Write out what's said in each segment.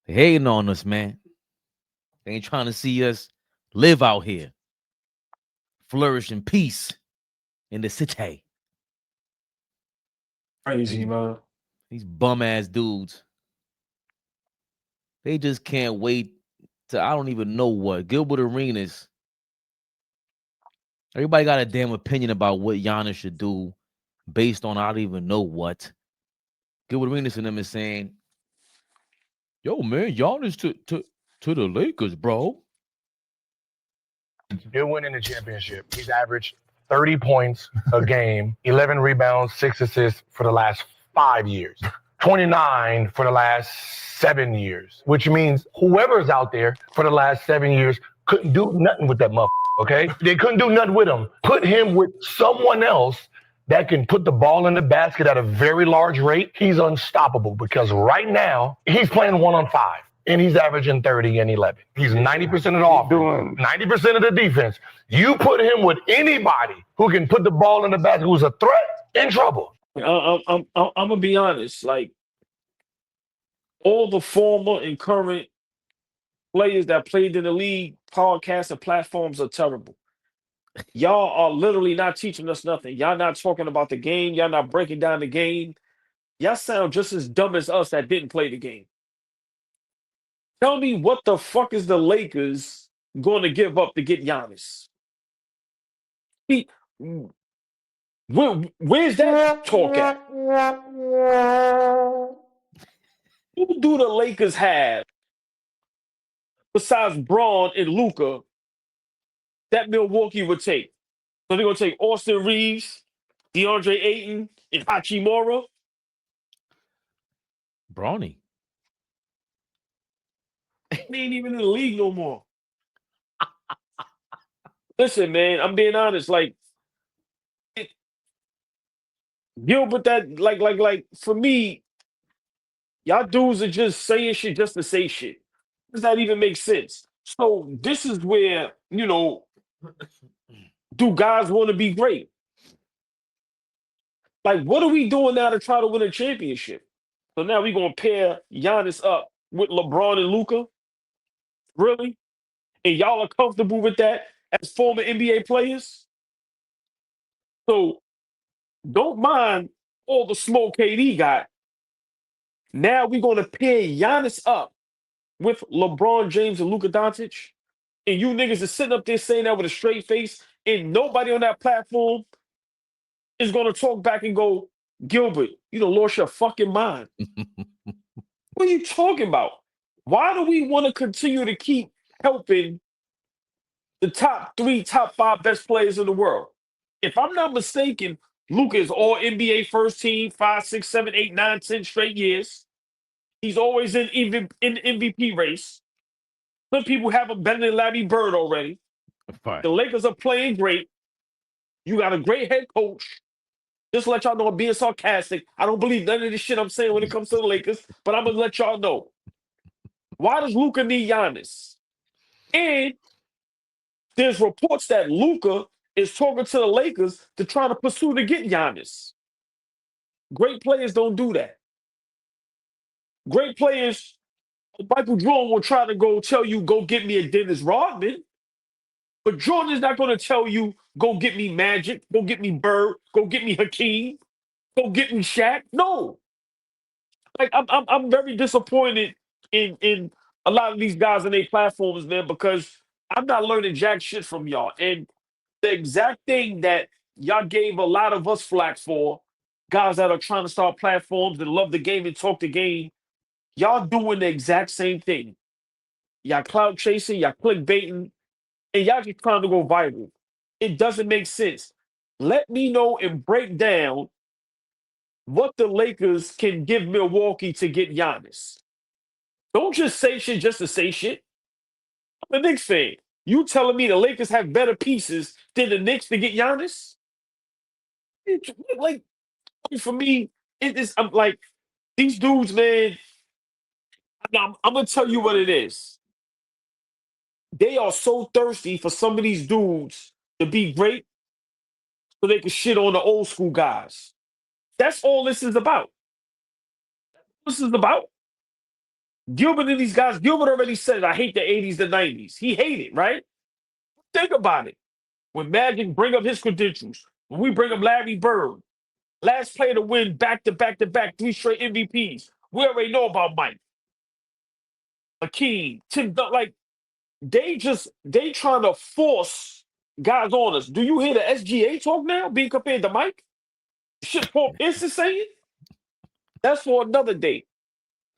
They hating on us, man. They ain't trying to see us live out here, flourish in peace in the city. Crazy, These, man. these bum ass dudes, they just can't wait to I don't even know what. Gilbert Arenas. Everybody got a damn opinion about what Giannis should do based on I don't even know what. Gilbert Arenas and them is saying, yo, man, Giannis to the Lakers, bro. They're winning the championship. He's averaged 30 points a game, 11 rebounds, 6 assists for the last 5 years, 29 for the last 7 years, which means whoever's out there for the last 7 years couldn't do nothing with that motherfucker, okay? They couldn't do nothing with him. Put him with someone else that can put the ball in the basket at a very large rate. He's unstoppable because right now he's playing 1-on-5. And he's averaging 30 and 11. He's 90% of the offense, 90% of the defense. You put him with anybody who can put the ball in the basket, who's a threat, in trouble. I'm gonna be honest. Like all the former and current players that played in the league, podcasts and platforms are terrible. Y'all are literally not teaching us nothing. Y'all not talking about the game. Y'all not breaking down the game. Y'all sound just as dumb as us that didn't play the game. Tell me what the fuck is the Lakers going to give up to get Giannis? Where's that talk at? Who do the Lakers have besides Braun and Luka that Milwaukee would take? So they're going to take Austin Reeves, DeAndre Ayton, and Hachimura? Brawny. They ain't even in the league no more. Listen, man, I'm being honest. Like, Gilbert, that like for me, y'all dudes are just saying shit just to say shit. Does that even make sense? So this is where, do guys want to be great? Like, what are we doing now to try to win a championship? So now we're gonna pair Giannis up with LeBron and Luka? Really? And y'all are comfortable with that as former NBA players? So don't mind all the smoke KD got. Now we're gonna pair Giannis up with LeBron James and Luka Doncic, and you niggas are sitting up there saying that with a straight face, and nobody on that platform is gonna talk back and go, Gilbert, you done lost your fucking mind. What are you talking about? Why do we want to continue to keep helping the top 3, top 5 best players in the world? If I'm not mistaken, Luka is all NBA first team, 5, 6, 7, 8, 9, 10 straight years. He's always in the MVP race. Some people have him better than Larry Bird already. Right. The Lakers are playing great. You got a great head coach. Just to let y'all know I'm being sarcastic. I don't believe none of this shit I'm saying when it comes to the Lakers, but I'm gonna let y'all know. Why does Luka need Giannis? And there's reports that Luka is talking to the Lakers to try to pursue to get Giannis. Great players don't do that. Great players, Michael Jordan will try to go tell you, go get me a Dennis Rodman. But Jordan is not going to tell you, go get me Magic, go get me Bird, go get me Hakeem, go get me Shaq. No. Like I'm very disappointed in a lot of these guys and their platforms, man, because I'm not learning jack shit from y'all. And the exact thing that y'all gave a lot of us flack for, guys that are trying to start platforms and love the game and talk the game, y'all doing the exact same thing. Y'all clout chasing, y'all clickbaiting, and y'all just trying to go viral. It doesn't make sense. Let me know and break down what the Lakers can give Milwaukee to get Giannis. Don't just say shit just to say shit. I'm a Knicks fan. You telling me the Lakers have better pieces than the Knicks to get Giannis? Like, for me, it is. I'm like, these dudes, man. I'm gonna tell you what it is. They are so thirsty for some of these dudes to be great so they can shit on the old school guys. That's all this is about. This is about. Gilbert and these guys, Gilbert already said, I hate the 80s, the 90s. He hated, right? Think about it. When Magic bring up his credentials, when we bring up Larry Bird, last player to win back-to-back-to-back 3 straight MVPs, we already know about Mike, Akeem, Tim Duncan. Like, they trying to force guys on us. Do you hear the SGA talk now being compared to Mike? Shit Paul Pierce is saying? That's for another day.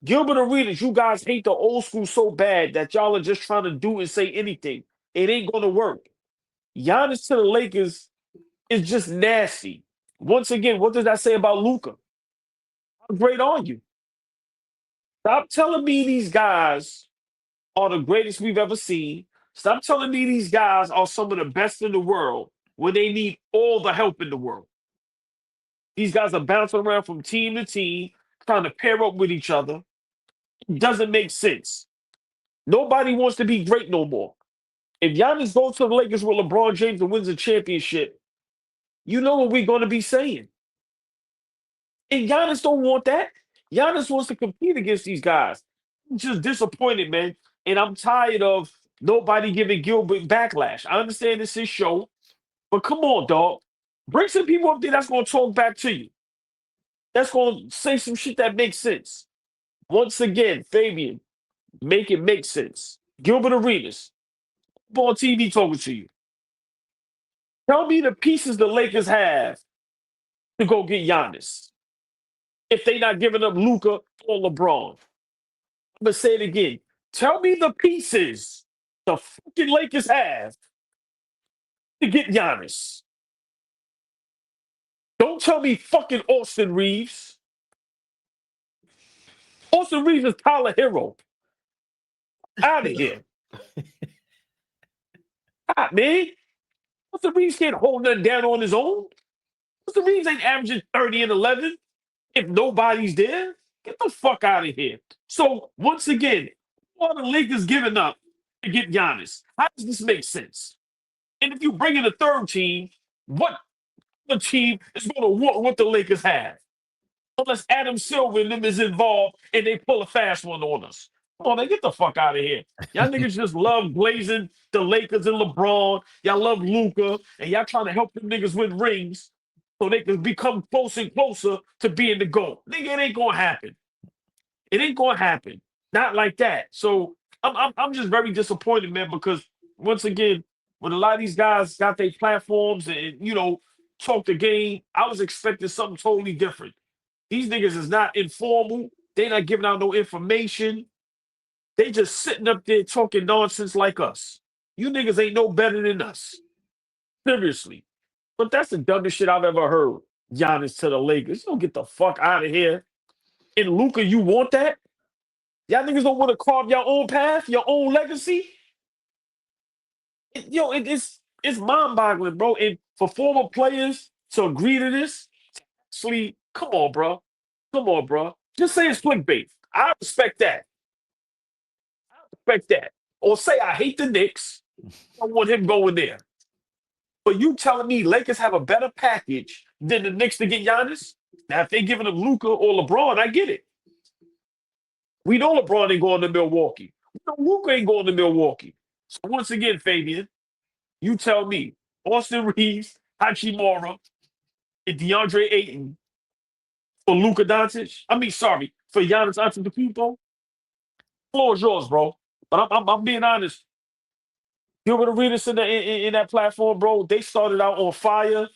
Gilbert Arenas, you guys hate the old school so bad that y'all are just trying to do and say anything. It ain't going to work. Giannis to the Lakers is just nasty. Once again, what does that say about Luka? How great are you? Stop telling me these guys are the greatest we've ever seen. Stop telling me these guys are some of the best in the world when they need all the help in the world. These guys are bouncing around from team to team, trying to pair up with each other. It doesn't make sense. Nobody wants to be great no more. If Giannis goes to the Lakers with LeBron James and wins a championship, you know what we're going to be saying. And Giannis don't want that. Giannis wants to compete against these guys. I'm just disappointed, man. And I'm tired of nobody giving Gilbert backlash. I understand this is his show, but come on, dog. Bring some people up there that's going to talk back to you. That's going to say some shit that makes sense. Once again, Fabian, make it make sense. Gilbert Arenas, Ball TV talking to you. Tell me the pieces the Lakers have to go get Giannis if they not giving up Luka or LeBron. I'm going to say it again. Tell me the pieces the fucking Lakers have to get Giannis. Don't tell me fucking Austin Reeves. Austin Reeves is Tyler Hero. Out of here. God, man. Austin Reeves can't hold nothing down on his own. Austin Reeves ain't averaging 30 and 11 if nobody's there. Get the fuck out of here. So, once again, all the Lakers giving up to get Giannis. How does this make sense? And if you bring in a third team, what the team is going to want what the Lakers have? Unless Adam Silver and them is involved and they pull a fast one on us. Come on, man, get the fuck out of here. Y'all niggas just love blazing the Lakers and LeBron. Y'all love Luka, and y'all trying to help them niggas win rings so they can become closer and closer to being the GOAT. Nigga, it ain't gonna happen. It ain't gonna happen. Not like that. So I'm just very disappointed, man, because once again, when a lot of these guys got their platforms and talk the game, I was expecting something totally different. These niggas is not informal. They not giving out no information. They just sitting up there talking nonsense like us. You niggas ain't no better than us. Seriously. But that's the dumbest shit I've ever heard. Giannis to the Lakers. You don't get the fuck out of here. And Luka, you want that? Y'all niggas don't want to carve your own path, your own legacy? It's mind-boggling, bro. And for former players to agree to this, actually, come on, bro. Come on, bro. Just say it's clickbait. I respect that. Or say I hate the Knicks. I want him going there. But you telling me Lakers have a better package than the Knicks to get Giannis? Now, if they giving him Luka or LeBron, I get it. We know LeBron ain't going to Milwaukee. We know Luka ain't going to Milwaukee. So once again, Fabian, you tell me Austin Reeves, Hachimura, and DeAndre Ayton for Luka Doncic. For Giannis Antetokounmpo. Floor is yours, bro. But I'm being honest. Gilbert Arenas in that platform, bro, they started out on fire.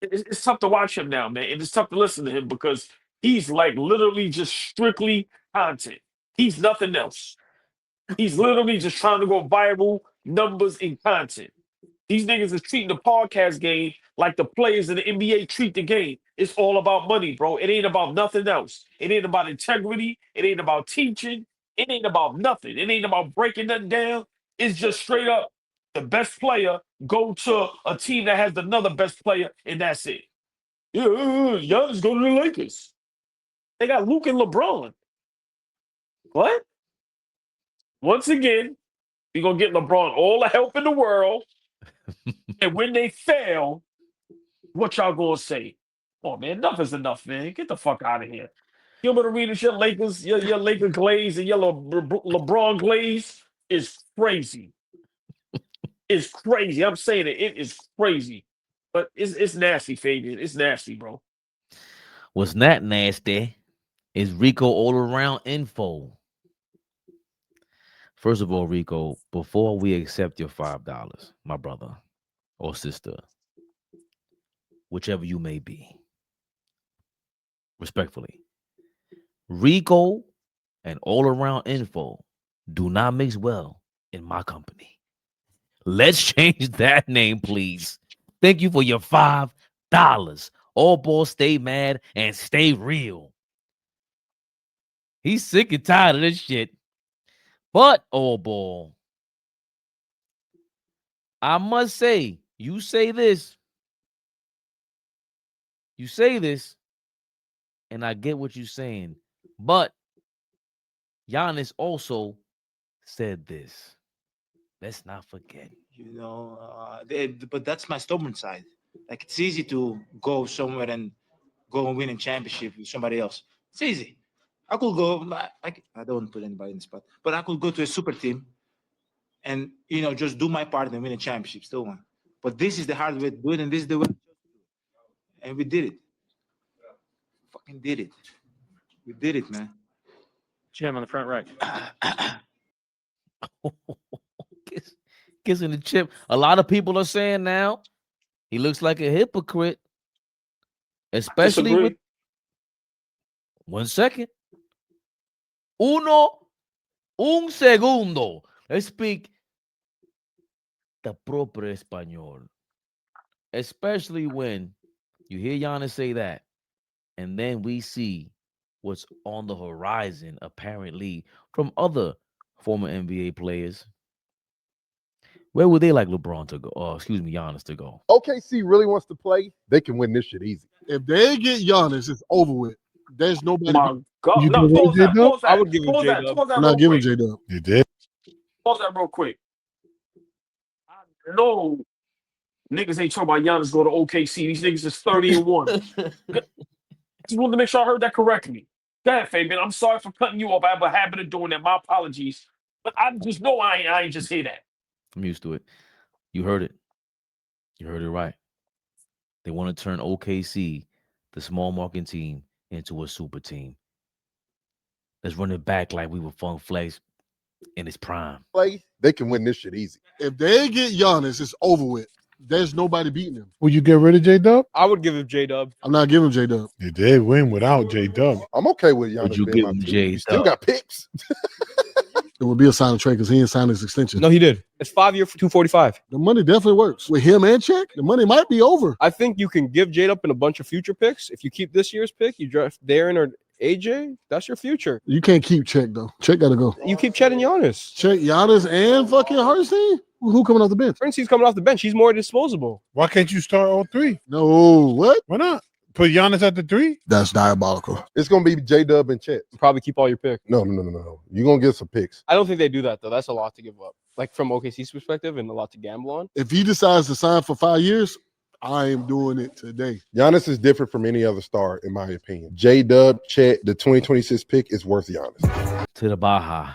It's tough to watch him now, man. And it's tough to listen to him because he's like literally just strictly content. He's nothing else. He's literally just trying to go viral, numbers, and content. These niggas is treating the podcast game like the players in the NBA treat the game. It's all about money, bro. It ain't about nothing else. It ain't about integrity. It ain't about teaching. It ain't about nothing. It ain't about breaking nothing down. It's just straight up the best player go to a team that has another best player, and that's it. Yeah, Giannis go to the Lakers. They got Luke and LeBron. What? Once again, you're going to get LeBron all the help in the world. And when they fail, what y'all going to say? Oh, man, enough is enough, man. Get the fuck out of here. Gilbert Arenas, your Lakers, your Laker glaze and your LeBron glaze is crazy. It's crazy. I'm saying it. It is crazy. But it's nasty, Fabian. It's nasty, bro. What's not nasty is Rico all around info. First of all, Rico, before we accept your $5, my brother or sister, whichever you may be, respectfully, Rico and all around info do not mix well in my company. Let's change that name, please. Thank you for your $5. All balls stay mad and stay real. He's sick and tired of this shit. But, all ball, I must say, you say this, and I get what you're saying. But Giannis also said this. Let's not forget. You know, but that's my stubborn side. Like, it's easy to go somewhere and go and win a championship with somebody else. It's easy. I could go, like, I don't want to put anybody in the spot, but I could go to a super team and, you know, just do my part and win a championship, still won. But this is the hard way to do it, and this is the way. And we did it. Fucking did it. We did it, man. Jam on the front right. Kissing the chip. A lot of people are saying now he looks like a hypocrite, especially with 1 second. Un segundo. Let's speak the proper español, especially when you hear Giannis say that, and then we see what's on the horizon, apparently, from other former NBA players. Where would they like LeBron to go? Oh, excuse me, Giannis to go. OKC really wants to play. They can win this shit easy. If they get Giannis, it's over with. There's nobody. My God. You No, give pause J-Dub? that. Pause that. I would give him Pause that. J-Dub. Pause that I'm real not giving quick. J-Dub. You did. Pause that real quick. I know niggas ain't talking about Giannis go to OKC. These niggas is 30-1. Just wanted to make sure I heard that correctly. Go ahead, Fabian. I'm sorry for cutting you off. I have a habit of doing that. My apologies. But I just know I ain't just hear that. I'm used to it. You heard it. You heard it right. They want to turn OKC, the small market team, into a super team. Let's run it back like we were Funk Flex in his prime. Play. They can win this shit easy. If they get Giannis, it's over with. There's nobody beating him. Would you get rid of J-Dub? I would give him J-Dub. I'm not giving J-Dub. You did win without J-Dub. I'm okay with Giannis Would you being give my him two. J-Dub? You still got picks. It would be a sign of trade because he ain't signed his extension. No, he did. It's 5 year for 245. The money definitely works. With him and Check, the money might be over. I think you can give J-Dub and a bunch of future picks. If you keep this year's pick, you draft Darren or AJ, that's your future. You can't keep Check, though. Check got to go. You keep Chet and Giannis. Check, Giannis, and fucking Hardenstein? Who coming off the bench? He's coming off the bench. He's more disposable. Why can't you start all three? No, what? Why not? Put Giannis at the 3? That's diabolical. It's gonna be J-Dub and Chet. Probably keep all your picks. No. You're gonna get some picks. I don't think they do that, though. That's a lot to give up. Like, from OKC's perspective, and a lot to gamble on. If he decides to sign for 5 years, I am doing it today. Giannis is different from any other star, in my opinion. J-Dub, Chet, the 2026 pick is worth Giannis. To the Baha,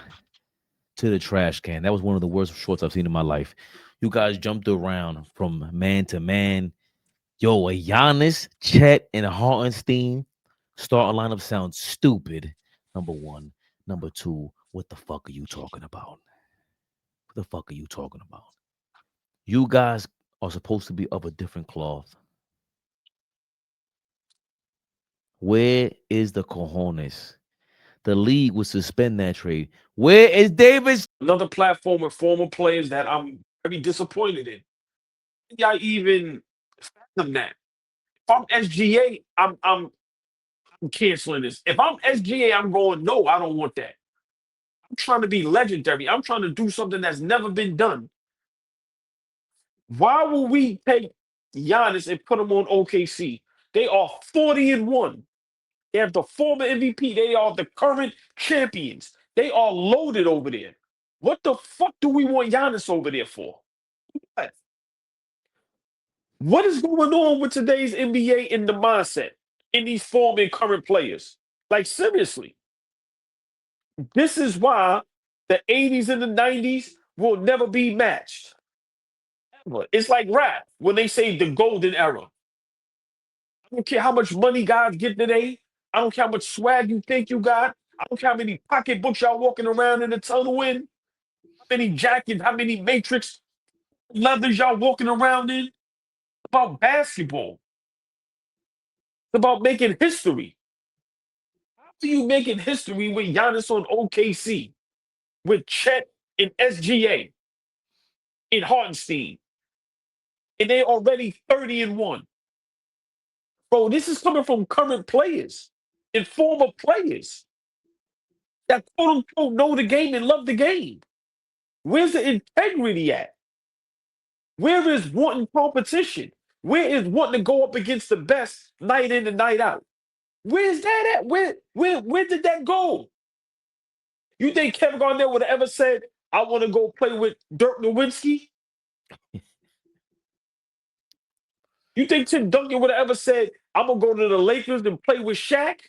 to the trash can. That was one of the worst shorts I've seen in my life. You guys jumped around from man to man. Yo, a Giannis, Chet, and a Hartenstein starting lineup sounds stupid. Number one. Number two, what the fuck are you talking about? What the fuck are you talking about? You guys are supposed to be of a different cloth. Where is the cojones? The league would suspend that trade. Where is Davis? Another platform with former players that I'm very disappointed in. I even fathom that. If I'm SGA, I'm canceling this. If I'm SGA, I'm going, no, I don't want that. I'm trying to be legendary. I'm trying to do something that's never been done. Why will we take Giannis and put him on OKC? They are 40-1. They have the former MVP. They are the current champions. They are loaded over there. What the fuck do we want Giannis over there for? What is going on with today's NBA in the mindset in these former and current players? Like, seriously. This is why the 80s and the 90s will never be matched. Ever. It's like rap when they say the golden era. I don't care how much money guys get today. I don't care how much swag you think you got. I don't care how many pocketbooks y'all walking around in the tunnel in. How many jackets, how many Matrix leathers y'all walking around in. It's about basketball. It's about making history. How are you making history with Giannis on OKC, with Chet and SGA, in Hartenstein, and they already 30-1? Bro, this is coming from current players and former players that quote unquote know the game and love the game. Where's the integrity at? Where is wanting competition? Where is wanting to go up against the best night in and night out? Where's that at? Where did that go? You think Kevin Garnett would have ever said, I want to go play with Dirk Nowitzki? You think Tim Duncan would have ever said, I'm going to go to the Lakers and play with Shaq?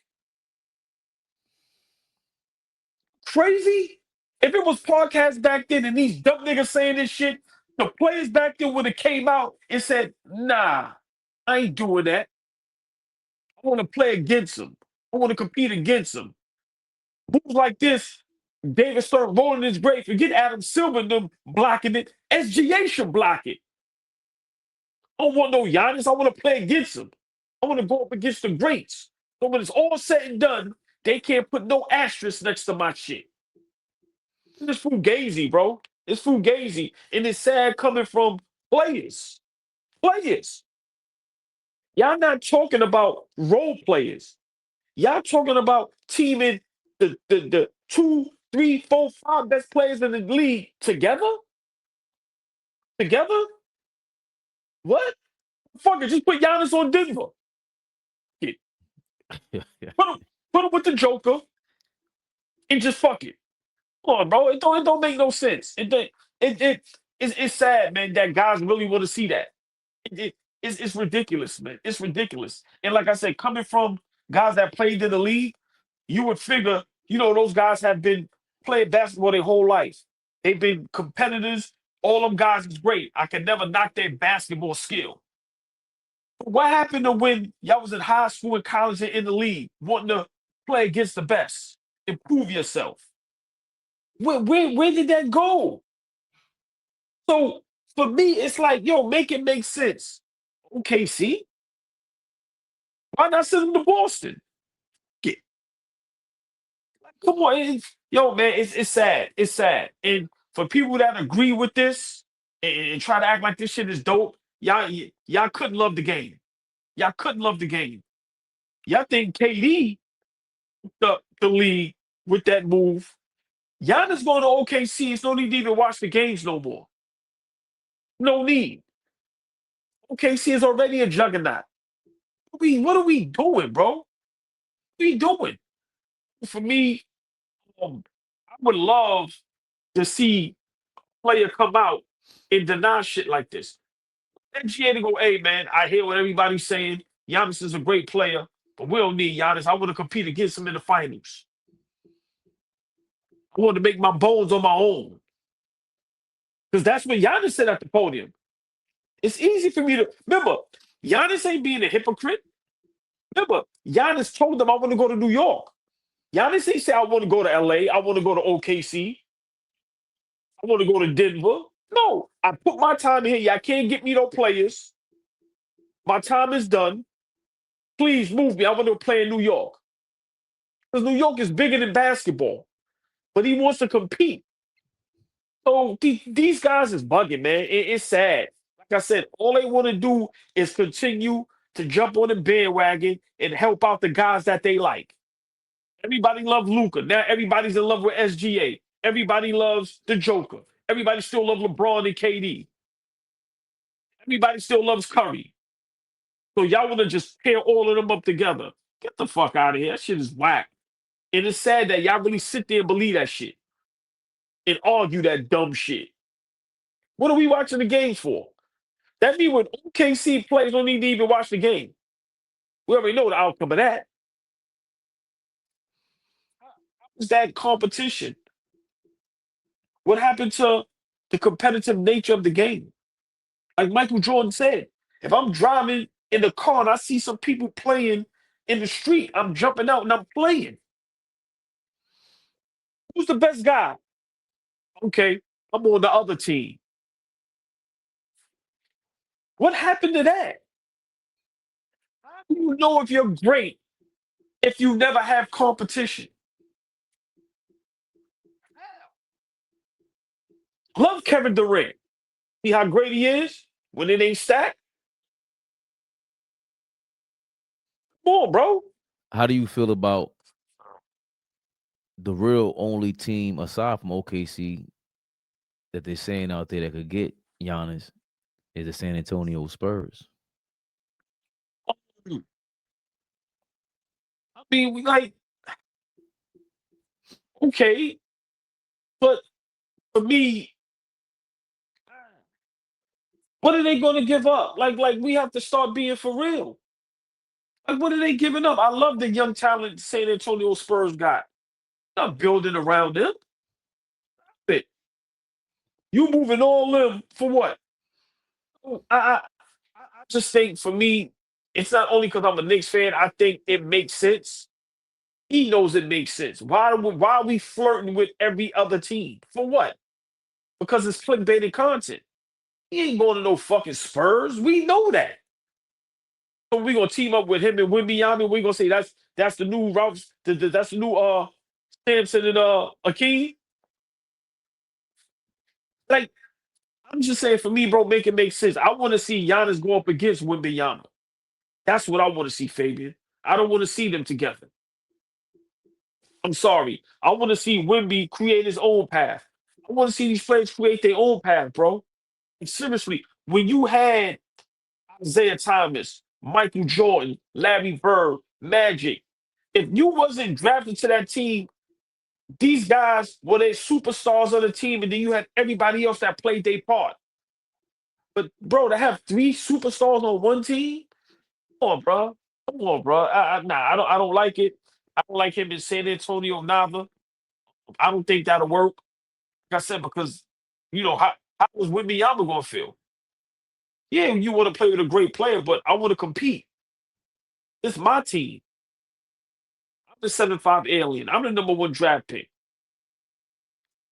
Crazy? If it was podcasts back then and these dumb niggas saying this shit, the players back then would have came out and said, nah, I ain't doing that. I want to play against them. I want to compete against them. Moves like this, David started rolling his grave. Forget Adam Silver and them blocking it. SGA should block it. I don't want no Giannis. I want to play against them. I want to go up against the greats. So when it's all said and done, they can't put no asterisk next to my shit. It's fugazi, bro. It's fugazi. And it's sad coming from players. Players. Y'all not talking about role players. Y'all talking about teaming the 2, 3, 4, 5 best players in the league together? Together? What? Fuck it, just put Giannis on Denver. Yeah. Put him with the Joker and just fuck it. Come on, bro. It don't make no sense. It's sad, man, that guys really want to see that. It's ridiculous, man. It's ridiculous. And like I said, coming from guys that played in the league, you would figure, those guys have been playing basketball their whole life. They've been competitors. All them guys is great. I can never knock their basketball skill. What happened to when y'all was in high school and college and in the league, wanting to play against the best, improve yourself? Where did that go? So for me, it's like, make it make sense. OKC? Why not send them to Boston? Come on, man, it's sad. It's sad. And for people that agree with this and try to act like this shit is dope, y'all couldn't love the game. Y'all couldn't love the game. Y'all think KD the league with that move. Giannis going to OKC. It's no need to even watch the games no more. No need. OKC is already a juggernaut. What are we doing, bro? What are we doing? For me, I would love to see a player come out and deny shit like this. NGA to go, hey, man, I hear what everybody's saying. Giannis is a great player, but we don't need Giannis. I want to compete against him in the finals. I want to make my bones on my own. Because that's what Giannis said at the podium. It's easy for me to... Remember, Giannis ain't being a hypocrite. Remember, Giannis told them, I want to go to New York. Giannis ain't say, I want to go to LA. I want to go to OKC. I want to go to Denver. No, I put my time in here. Y'all can't get me no players. My time is done. Please move me. I want to play in New York. Because New York is bigger than basketball. But he wants to compete. So these guys is bugging, man. It's sad. Like I said, all they want to do is continue to jump on the bandwagon and help out the guys that they like. Everybody loves Luka. Now everybody's in love with SGA. Everybody loves the Joker. Everybody still loves LeBron and KD. Everybody still loves Curry. So y'all want to just pair all of them up together. Get the fuck out of here. That shit is whack. And it's sad that y'all really sit there and believe that shit and argue that dumb shit. What are we watching the games for? That means when OKC players don't need to even watch the game. We already know the outcome of that. Where's that competition? What happened to the competitive nature of the game? Like Michael Jordan said, if I'm driving in the car and I see some people playing in the street, I'm jumping out and I'm playing. Who's the best guy? Okay, I'm on the other team. What happened to that? How do you know if you're great if you never have competition? Love Kevin Durant. See how great he is when it ain't stacked? Come on, bro. How do you feel about the real only team aside from OKC that they're saying out there that could get Giannis is the San Antonio Spurs? I mean, okay, but for me, what are they going to give up? Like we have to start being for real. Like, what are they giving up? I love the young talent San Antonio Spurs got. Not building around them. But you moving all them for what? I just think for me, it's not only because I'm a Knicks fan. I think it makes sense. He knows it makes sense. Why are we flirting with every other team? For what? Because it's clickbaited content. He ain't going to no fucking Spurs. We know that. So we gonna team up with him and Wimbyama. We gonna say that's the new Ralph. That's the new Samson and Akeem. Like, I'm just saying, for me, bro, make it make sense. I want to see Giannis go up against Wimbyama. That's what I want to see, Fabian. I don't want to see them together. I'm sorry. I want to see Wimby create his own path. I want to see these players create their own path, bro. And seriously, when you had Isaiah Thomas, Michael Jordan, Larry Bird, Magic, if you wasn't drafted to that team, these guys were they superstars on the team, and then you had everybody else that played their part. But bro, to have three superstars on one team, come on, bro. Come on, bro. Nah, I don't like it. I don't like him in San Antonio Nava. I don't think that'll work. Like I said, because how was Wembanyama gonna feel? Yeah, you want to play with a great player, but I want to compete. It's my team. I'm the 7'5" alien. I'm the number one draft pick.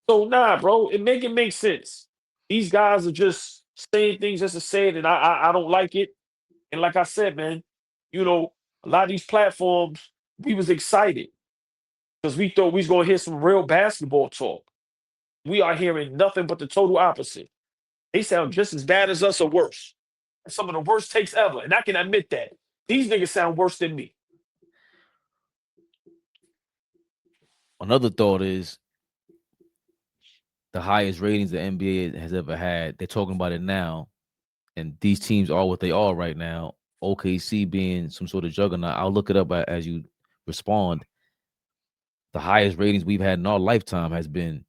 So nah, bro, it make sense. These guys are just saying things just to say it, and I don't like it. And like I said, man, a lot of these platforms, we was excited because we thought we was gonna hear some real basketball talk. We are hearing nothing but the total opposite. They sound just as bad as us or worse. Some of the worst takes ever, and I can admit that. These niggas sound worse than me. Another thought is the highest ratings the NBA has ever had. They're talking about it now, and these teams are what they are right now. OKC being some sort of juggernaut. I'll look it up as you respond. The highest ratings we've had in our lifetime has been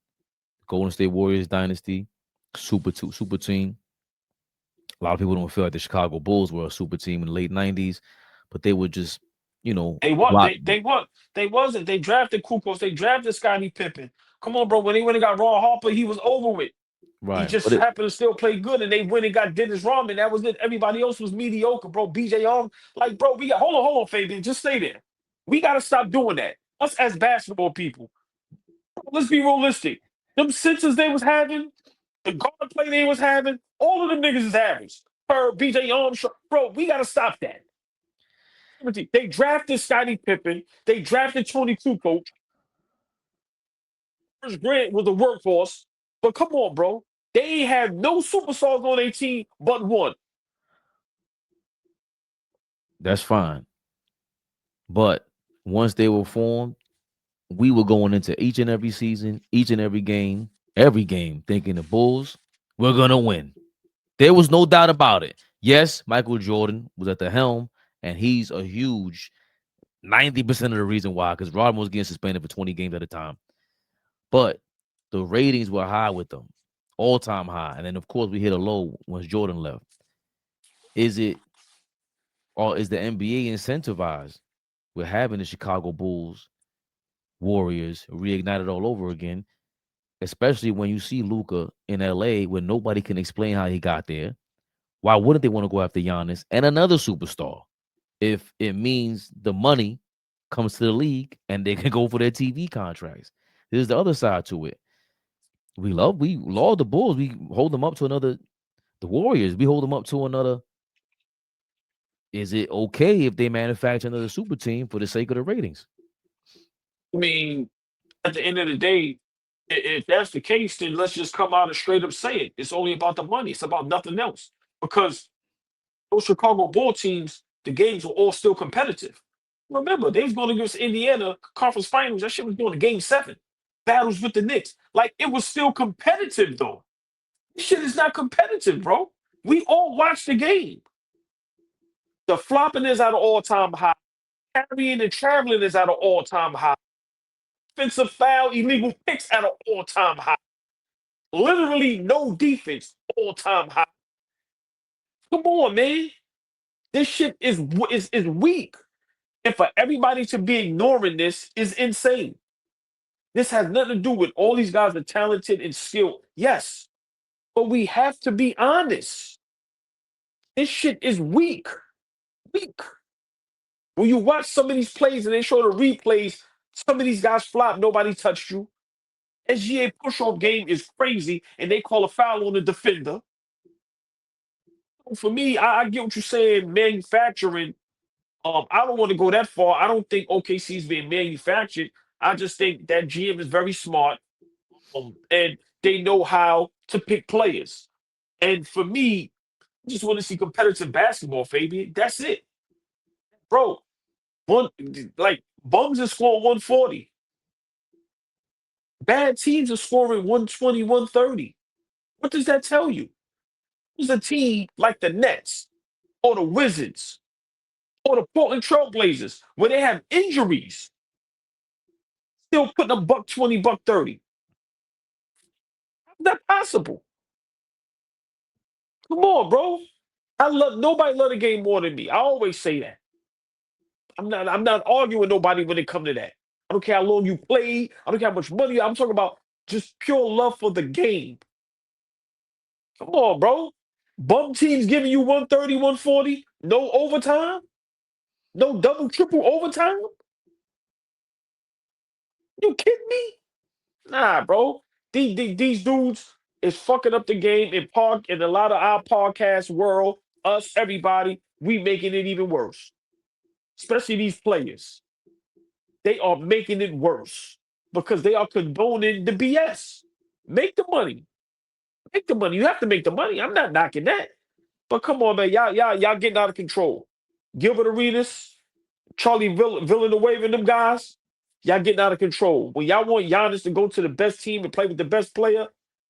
Golden State Warriors dynasty, super team. A lot of people don't feel like the Chicago Bulls were a super team in the late 90s, but they were just, They what? block. They what? They wasn't. They drafted Kukos. They drafted Scottie Pippen. Come on, bro. When they went and got Ron Harper, he was over with. He Right. just happened to still play good, and they went and got Dennis Rodman. That was it. Everybody else was mediocre, bro. BJ Young, like, bro, we got hold on, Fabian. Just stay there. We gotta stop doing that. Us as basketball people, let's be realistic. Them senses they was having, the guard play they was having, all of them niggas is average. Per BJ Armstrong, bro, we gotta stop that. They drafted Scottie Pippen. They drafted Tony Kukoc. First Grant was a workhorse. But come on, bro. They ain't have no superstars on their team but one. That's fine. But once they were formed, we were going into each and every season, each and every game, thinking the Bulls, we're going to win. There was no doubt about it. Yes, Michael Jordan was at the helm, and he's a huge 90% of the reason why, because Rodman was getting suspended for 20 games at a time. But the ratings were high with them, all-time high. And then, of course, we hit a low once Jordan left. Is the NBA incentivized with having the Chicago Bulls Warriors reignited all over again, especially when you see Luka in LA where nobody can explain how he got there. Why wouldn't they want to go after Giannis and another superstar if it means the money comes to the league and they can go for their TV contracts? There's the other side to it. We laud the Bulls. We hold them up to another. The Warriors, we hold them up to another. Is it okay if they manufacture another super team for the sake of the ratings? I mean, at the end of the day, if that's the case, then let's just come out and straight up say it. It's only about the money. It's about nothing else. Because those Chicago Bull teams, the games were all still competitive. Remember, they was going against Indiana conference finals. That shit was going to game 7. Battles with the Knicks. Like, it was still competitive, though. This shit is not competitive, bro. We all watched the game. The flopping is at an all-time high. Carrying and traveling is at an all-time high. Offensive foul, illegal picks at an all-time high. Literally no defense, all-time high. Come on, man. This shit is weak. And for everybody to be ignoring this is insane. This has nothing to do with all these guys are talented and skilled. Yes. But we have to be honest. This shit is weak. Weak. When you watch some of these plays and they show the replays, some of these guys flop, nobody touched you. SGA push-off game is crazy, and they call a foul on the defender. For me, I get what you're saying, manufacturing. I don't want to go that far. I don't think OKC is being manufactured. I just think that GM is very smart, and they know how to pick players. And for me, I just want to see competitive basketball, Fabian. That's it. Bro, like bums are scoring 140. Bad teams are scoring 120, 130. What does that tell you? It's a team like the Nets or the Wizards or the Portland Trailblazers where they have injuries, still putting a buck 20, buck 30. How's that possible? Come on, bro. Nobody love the game more than me. I always say that. I'm not arguing with nobody when it comes to that. I don't care how long you play. I don't care how much money. I'm talking about just pure love for the game. Come on, bro. Bum teams giving you 130, 140, no overtime, no double, triple overtime. You kidding me? Nah, bro. These dudes is fucking up the game in a lot of our podcast world. Us, everybody, we making it even worse. Especially these players. They are making it worse because they are condoning the BS. Make the money. Make the money. You have to make the money. I'm not knocking that. But come on, man. Y'all getting out of control. Gilbert Arenas, Charlie Villanueva and them guys, y'all getting out of control. When y'all want Giannis to go to the best team and play with the best player,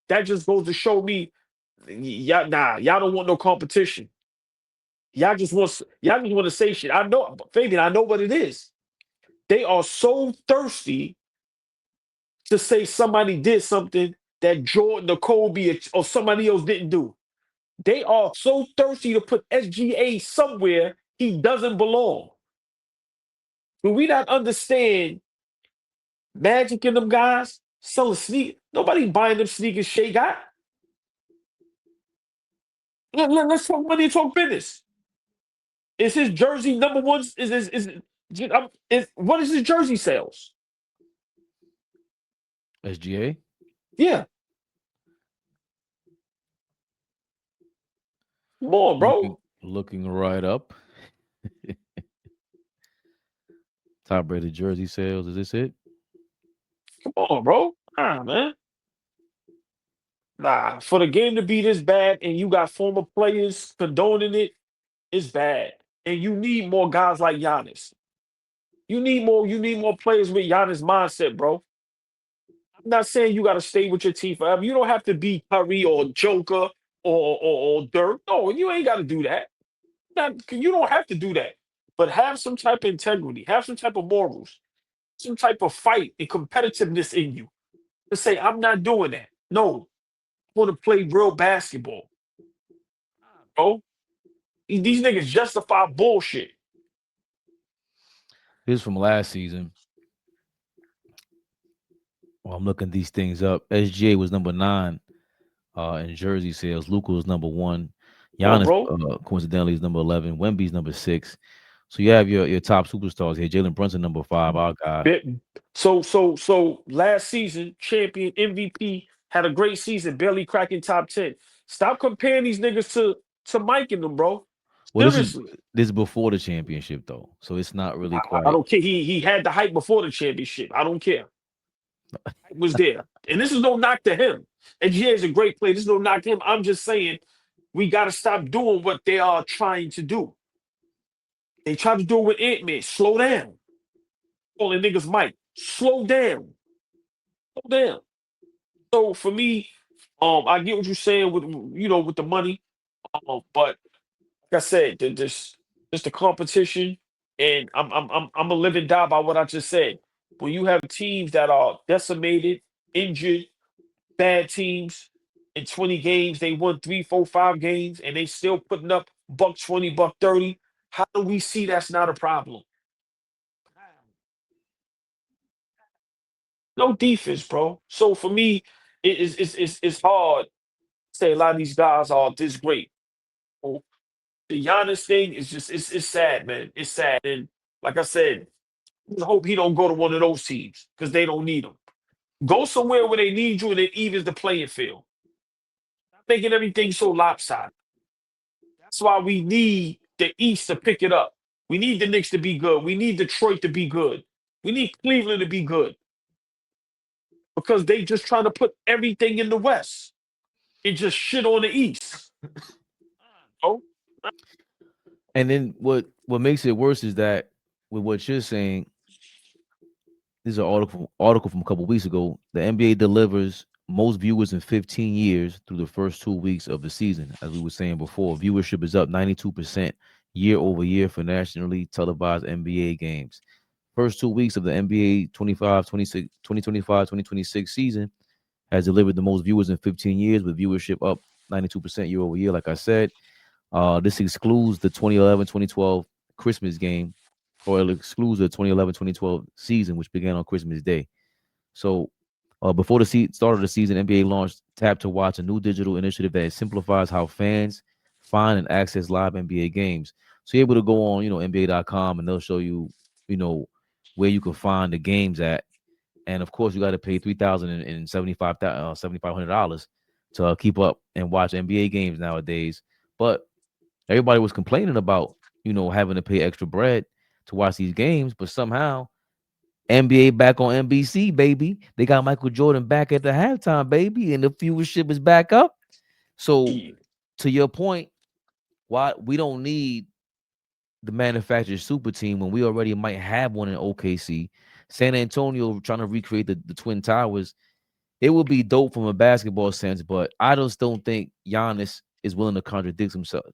that just goes to show me, y'all don't want no competition. Y'all just want to say shit. I know, Fabian, I know what it is. They are so thirsty to say somebody did something that Jordan or Kobe or somebody else didn't do. They are so thirsty to put SGA somewhere he doesn't belong. Do we not understand Magic and them guys selling sneakers? Nobody buying them sneakers Shea got. Let's talk money and talk business. Is his jersey number one? What is his jersey sales? SGA? Yeah. Come on, bro. Looking right up. Top rated jersey sales. Is this it? Come on, bro. Man. Nah, for the game to be this bad and you got former players condoning it, it's bad. And you need more guys like Giannis. You need more players with Giannis mindset, bro. I'm not saying you got to stay with your team forever. You don't have to be Curry or Joker or Dirk. No, you ain't got to do that. You don't have to do that. But have some type of integrity. Have some type of morals. Some type of fight and competitiveness in you. To say, I'm not doing that. No. I want to play real basketball. Bro. These niggas justify bullshit. This is from last season. Well, I'm looking these things up. SGA was number 9 in jersey sales. Luka was number 1. Come on, Giannis, bro. coincidentally, is number 11. Wemby's number 6. So you have your top superstars here. Jalen Brunson, number 5. Our guy. So last season, champion MVP had a great season, barely cracking top 10. Stop comparing these niggas to Mike and them, bro. Well, Seriously. this is before the championship though, so it's not really I quite. don't care. He had the hype before the championship. I don't care. Hype was there. And this is no knock to him. And he is a great player. This is no knock to him. I'm just saying we got to stop doing what they are trying to do. They tried to do it with Ant-Man. Slow down. Calling niggas Mike. Slow down. Slow down. So for me, I get what you're saying with with the money. But like I said, just the competition, and I'm a live and die by what I just said. When you have teams that are decimated, injured, bad teams in 20 games, they won 3, 4, 5 games, and they still putting up buck 20, buck 30. How do we see that's not a problem? No defense, bro. So for me, it's hard to say a lot of these guys are this great. Oh, the Giannis thing is just it's sad, man. It's sad. And like I said, I hope he don't go to one of those teams because they don't need him. Go somewhere where they need you and it evens the playing field. Stop making everything so lopsided. That's why we need the East to pick it up. We need the Knicks to be good. We need Detroit to be good. We need Cleveland to be good because they just trying to put everything in the West and just shit on the East. Oh, And then what makes it worse is that with what you're saying, this is an article from a couple weeks ago. The NBA delivers most viewers in 15 years through the first 2 weeks of the season. As we were saying before, viewership is up 92% year over year for nationally televised NBA games. First 2 weeks of the NBA 2025-2026 season has delivered the most viewers in 15 years, with viewership up 92% year over year. Like I said, this excludes the 2011-2012 Christmas game, or it excludes the 2011-2012 season, which began on Christmas Day. So before the start of the season, NBA launched Tap to Watch, a new digital initiative that simplifies how fans find and access live NBA games. So you're able to go on, NBA.com, and they'll show you, where you can find the games at. And of course, you got to pay $7,500 to keep up and watch NBA games nowadays. But everybody was complaining about, having to pay extra bread to watch these games, but somehow NBA back on NBC, baby. They got Michael Jordan back at the halftime, baby, and the viewership is back up. So, to your point, why we don't need the manufactured super team when we already might have one in OKC. San Antonio trying to recreate the Twin Towers. It would be dope from a basketball sense, but I just don't think Giannis is willing to contradict himself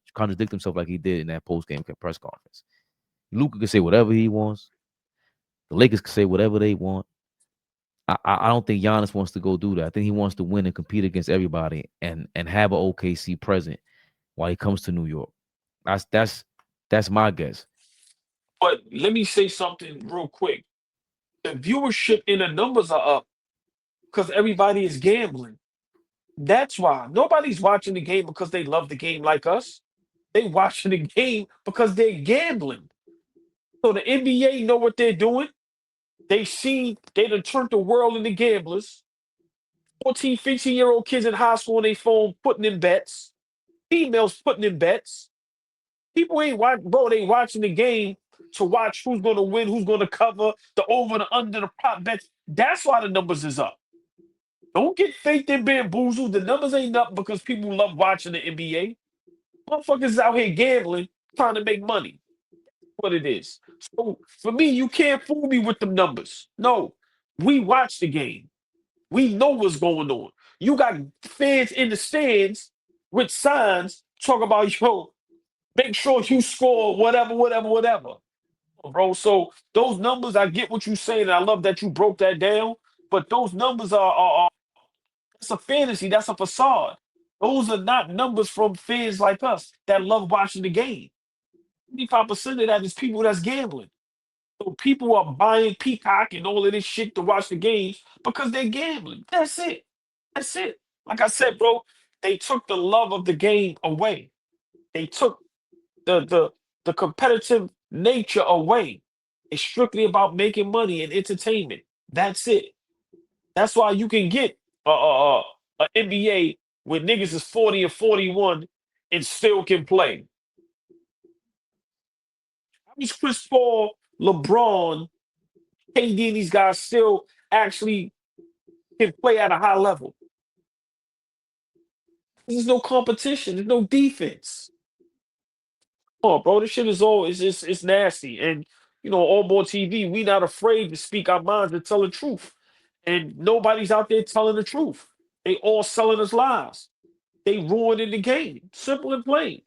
like he did in that post-game press conference. Luka can say whatever he wants. The Lakers can say whatever they want. I don't think Giannis wants to go do that. I think he wants to win and compete against everybody and have an OKC present while he comes to New York. That's my guess. but let me say something real quick. The viewership and the numbers are up because everybody is gambling. That's why nobody's watching the game because they love the game like us. They watching the game because they're gambling. So the NBA know what they're doing. They done turned the world into gamblers. 14, 15-year-old kids in high school on their phone putting in bets. Females putting in bets. People ain't watching, bro. They watching the game to watch who's going to win, who's going to cover, the over, the under, the prop bets. That's why the numbers is up. Don't get faked and bamboozled. The numbers ain't up because people love watching the NBA. Motherfuckers is out here gambling, trying to make money. What it is. So for me, you can't fool me with them numbers. No, we watch the game. We know what's going on. You got fans in the stands with signs talking about, make sure you score whatever, whatever, whatever. Bro, so those numbers, I get what you're saying, and I love that you broke that down. But those numbers are that's a fantasy, that's a facade. Those are not numbers from fans like us that love watching the game. 25% of that is people that's gambling. So people are buying Peacock and all of this shit to watch the games because they're gambling. That's it. That's it. Like I said, bro, they took the love of the game away. They took the competitive nature away. It's strictly about making money and entertainment. That's it. That's why you can get a NBA where niggas is 40 and 41 and still can play. How is Chris Paul, LeBron, KD, and these guys still actually can play at a high level? There's no competition. There's no defense. Oh, bro, this shit is all it's nasty. And AllBall TV, we not afraid to speak our minds and tell the truth. And nobody's out there telling the truth. They all selling us lies. They ruining the game. Simple and plain.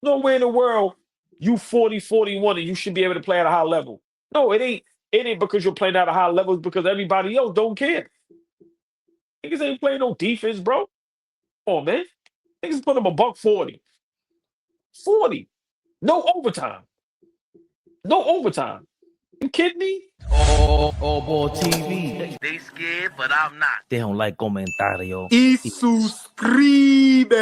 Nowhere in the world you 40, 41 and you should be able to play at a high level. No, it ain't. It ain't because you're playing at a high level. It's because everybody else don't care. Niggas ain't playing no defense, bro. Come on, man. Niggas put them $140. 40. No overtime. No overtime. You kidding me? ALLBALL TV. They scared, but I'm not. They don't like comentario. Y suscribe.